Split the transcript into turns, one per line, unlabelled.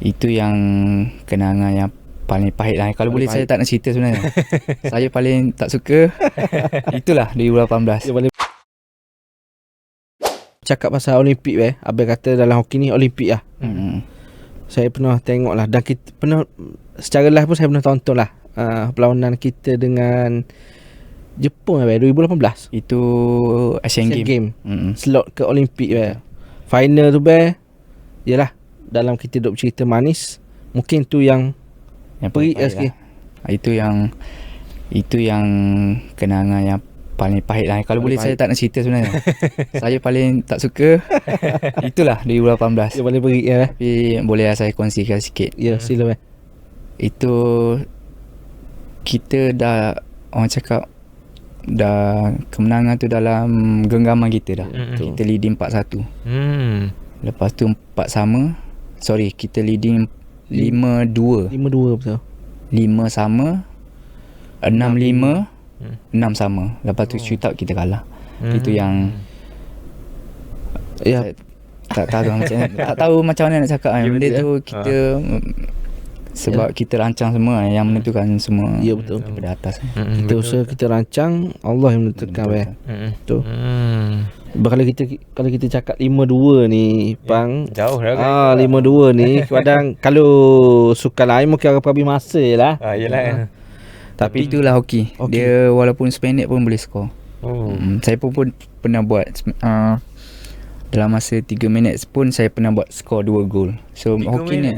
Itu yang kenangan yang paling pahit lah. Kalau
Paling
boleh
pahit.
saya tak nak cerita sebenarnya. Saya paling tak suka itulah 2018.
Dia paling cakap pasal Olimpik Abang kata dalam hoki ni Olimpik lah. Saya pernah tengok lah, dan kita pernah secara live pun saya pernah tonton lah perlawanan kita dengan Jepun 2018.
Itu Asian Game.
Slot ke Olimpik Final tu yalah, dalam kita duk cerita manis, mungkin tu yang
paling
perik
pahit
sikit.
lah. Itu yang kenangan yang paling pahit lah. Kalau
Paling
boleh saya
pahit.
tak nak cerita sebenarnya. Saya paling tak suka itulah 2018.
Dia paling perik
Tapi boleh lah saya kongsikan sikit.
Ya, sila
Itu kita dah, orang cakap, dah kemenangan tu dalam genggaman kita dah. Kita leading 4-1. Lepas tu 4 sama. Sorry, kita leading 5-2.
5-2 betul.
5 sama, 6-5, 6 sama. Lepas tu shoot out kita kalah. Itu yang
Ya,
tak tahu tak tahu macam mana nak cakap.
Ya,
Benda
betul,
tu kita sebab kita rancang semua, yang menentukan semua
ya betul.
daripada atas.
Kita usaha, kita rancang, Allah yang menentukan Betul. Kalau kita cakap 5-2 ni Pang,
Jauh lah
5-2 ni kadang kalau sukan lain mungkin akan habis masa je lah.
Yelah.
Tapi itulah hoki. Dia walaupun sependek pun boleh skor. Saya pun pernah buat dalam masa 3 minit pun saya pernah buat skor 2 gol. So hoki ni